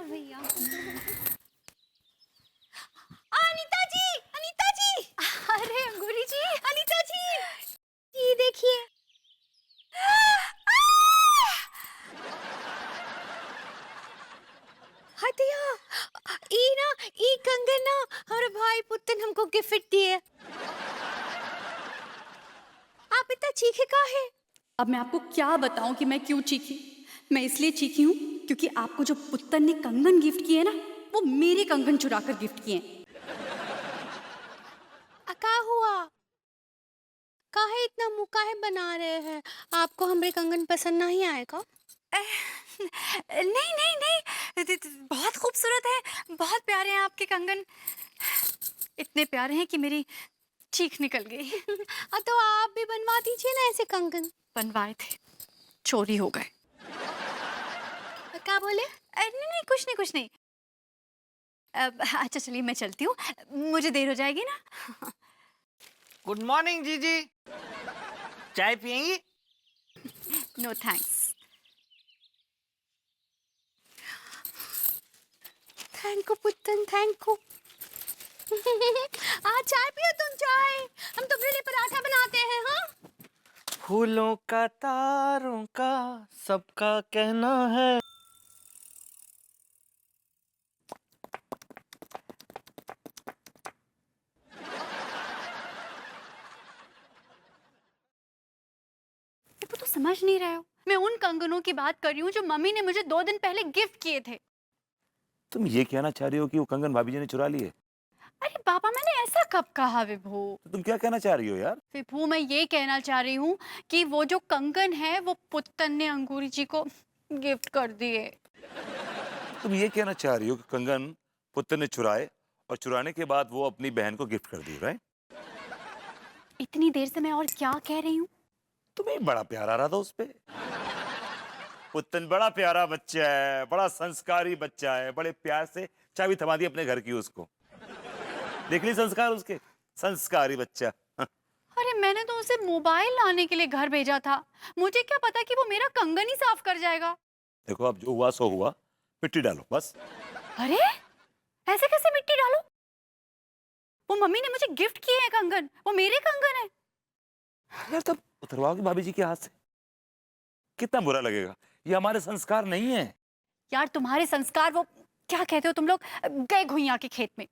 भैया। अनीता जी, अनीता जी। अरे अंगूरी जी, अनीता जी, ये देखिए। हतिया, ई ना, ई कंगन ना हमारे भाई पुतन हमको गिफ्ट दिए। आप इतना चीखे का है? अब मैं आपको क्या बताऊं कि मैं क्यों चीखी। मैं इसलिए चीखी हूँ क्योंकि आपको जो पुत्तन ने कंगन गिफ्ट किए ना, वो मेरे कंगन चुरा कर गिफ्ट किए। का हुआ? काहे इतना मुंह काहे बना रहे हैं? आपको हमरे कंगन पसंद नहीं आएगा? नहीं नहीं नहीं, बहुत खूबसूरत है, बहुत प्यारे हैं आपके कंगन। इतने प्यारे हैं कि मेरी चीख निकल गई। तो आप भी बनवा दीजिए ना ऐसे कंगन। बनवाए थे, चोरी हो गए। क्या बोले? नहीं नहीं, कुछ नहीं कुछ नहीं। अच्छा चलिए मैं चलती हूँ, मुझे देर हो जाएगी ना। गुड मॉर्निंग जीजी, चाय पियेंगी? No thanks. Thank you Puttan, thank you. आज चाय पियो तुम, चाय। हम तुम्हारे लिए पराठा बनाते हैं। हाँ, फूलों का तारों का सबका कहना है। वो तो समझ नहीं रहे हो, मैं उन कंगनों की बात कर रही हूँ जो मम्मी ने मुझे 2 दिन पहले गिफ्ट किए थे। तुम ये कहना चाह रही हो कि वो कंगन भाभी जी ने चुरा लिए? अरे पापा, मैंने ऐसा कब कहा विभू? तो तुम क्या कहना चाह रही हो यार? विभू, मैं ये कहना चाह रही हूँ कि वो जो कंगन है वो पुत्तन ने अंगूरी जी को गिफ्ट कर दिए। तुम ये कहना चाह रही हो कि कंगन पुत्र ने चुराए और चुराने के बाद वो अपनी बहन को गिफ्ट कर दी, राइट? इतनी देर से मैं और क्या कह रही हूँ? तुम्हें बड़ा प्यार आ रहा था उस पे। पुत्तन बड़ा प्यारा बच्चा है, बड़ा संस्कारी बच्चा है, बड़े प्यार से चाबी थमा दी अपने घर की उसको। देख ली संस्कार उसके, संस्कारी बच्चा। अरे मैंने तो उसे मोबाइल लाने के लिए घर भेजा था, मुझे क्या पता कि वो मेरा कंगन ही साफ कर जाएगा। देखो अब जो हुआ सो हुआ, मिट्टी डालो बस। अरे ऐसे कैसे मिट्टी डालो? वो मम्मी ने मुझे गिफ्ट किए हैं कंगन, वो मेरे कंगन है। यार तब उतरवाओगे भाभी जी के हाथ से, कितना बुरा लगेगा। ये हमारे संस्कार नहीं है। यार तुम्हारे संस्कार, वो क्या कहते हो तुम लोग, गए घुइयां के खेत में।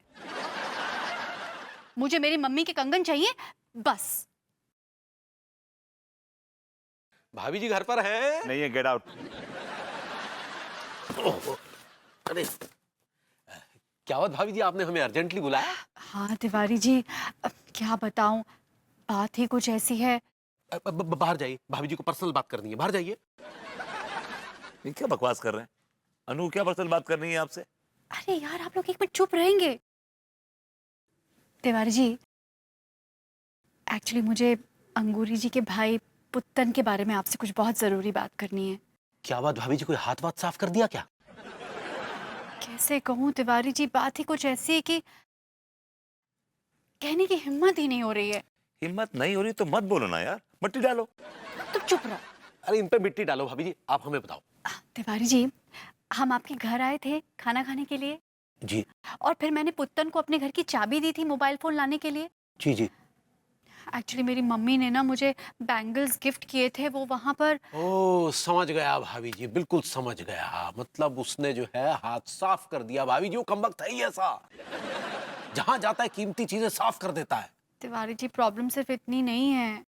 मुझे मेरी मम्मी के कंगन चाहिए, बस। भाभी जी घर पर हैं? नहीं है, गेट आउट। अरे क्या बात भाभी जी, आपने हमें अर्जेंटली बुलाया? हाँ तिवारी जी, अब क्या बताऊं, बात ही कुछ ऐसी है। बाहर जाइए, भाभी जी को पर्सनल बात करनी है, बाहर जाइए। ये क्या बकवास कर रहे हैं? अनु क्या पर्सनल बात करनी है आपसे? अरे यार आप लोग एक मिनट चुप रहेंगे? तिवारी जी, एक्चुअली मुझे अंगूरी जी के भाई पुत्तन के बारे में आपसे कुछ बहुत जरूरी बात करनी है। क्या बात भाभी जी, कोई हाथ वाथ साफ कर दिया क्या? कैसे कहूँ तिवारी जी, बात ही कुछ ऐसी है कि कहने की हिम्मत ही नहीं हो रही है। हिम्मत नहीं हो रही तो मत बोलो ना यार, मिट्टी डालो। तुम चुप रहो। अरे इन पे मिट्टी डालो भाभी जी, आप हमें बताओ। तिवारी जी, हम आपके घर आए थे खाना खाने के लिए, जी और फिर मैंने पुत्तन को अपने घर की चाबी दी थी मोबाइल फोन लाने के लिए। जी जी। एक्चुअली मेरी मम्मी ने ना मुझे बैंगल्स गिफ्ट किए थे, वो वहां पर। ओ समझ गया भाभी जी, बिल्कुल समझ गया। मतलब उसने जो है हाथ साफ कर दिया। भाभी जी वो कमबख्त है ही ऐसा, जहां जाता है कीमती चीजें साफ कर देता है। तिवारी जी प्रॉब्लम सिर्फ इतनी नहीं है,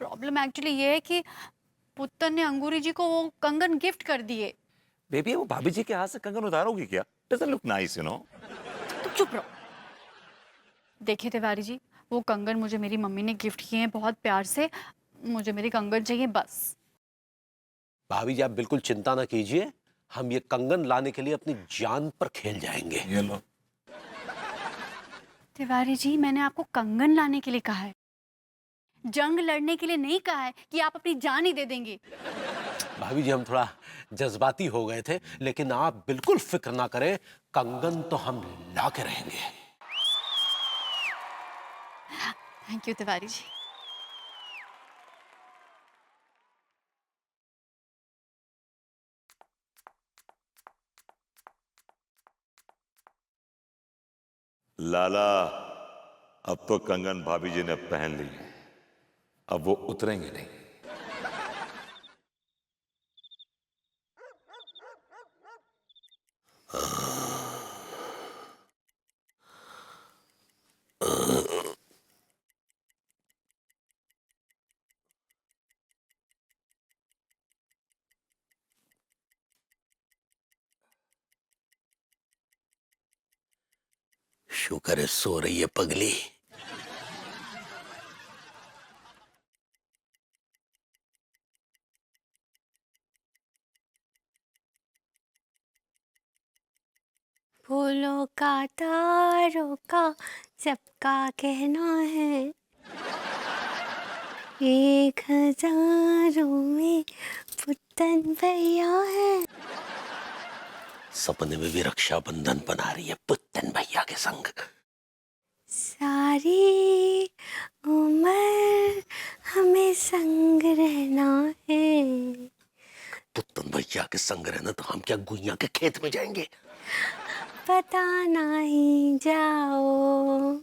प्रॉब्लम एक्चुअली ये है कि पुत्तन ने अंगूरी जी को वो कंगन गिफ्ट कर दिए। बेबी वो भाभी जी के हाथ से कंगन उतारोगी क्या? Doesn't look nice you know. तुम चुप रहो। देखिए तिवारी जी, वो कंगन मुझे मेरी मम्मी ने गिफ्ट किए हैं बहुत प्यार से, मुझे मेरी कंगन चाहिए बस। भाभी जी आप बिल्कुल चिंता ना कीजिए, हम ये कंगन लाने के लिए अपनी जान पर खेल जाएंगे। ये लो। तिवारी जी, मैंने आपको कंगन लाने के लिए कहा है, जंग लड़ने के लिए नहीं कहा है कि आप अपनी जान ही दे देंगे। भाभी जी हम थोड़ा जज्बाती हो गए थे, लेकिन आप बिल्कुल फिक्र ना करें, कंगन तो हम ला के रहेंगे। Thank you Tiwari ji. लाला, अब तो कंगन भाभी जी ने पहन ली है, अब वो उतरेंगे नहीं। शुक्र है सो रही है पगली। फूलों का तारों का सबका कहना है, एक हजारों में पुतन भैया है। सपने में भी रक्षाबंधन बना रही है पुत्तन भैया के संग। सारी उम्र हमें संग रहना है। पुत्तन भैया के संग रहना तो हम क्या गुइया के खेत में जाएंगे? पता नहीं जाओ।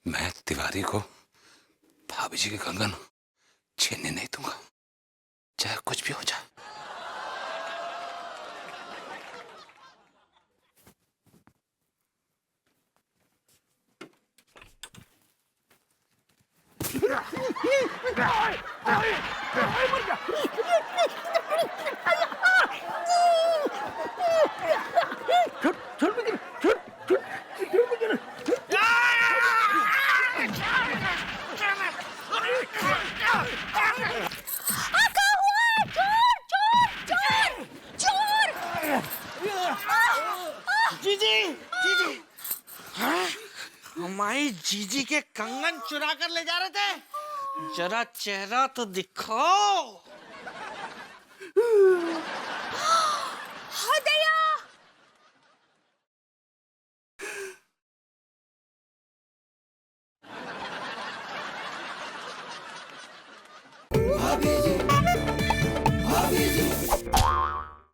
मैं तिवारी को भाभी जी के कंगन छीनने नहीं दूंगा, चाहे कुछ भी हो जाए। जीजी, जीजी, हाँ? हमारी जीजी के कंगन चुरा कर ले जा रहे थे। जरा चेहरा तो दिखाओ।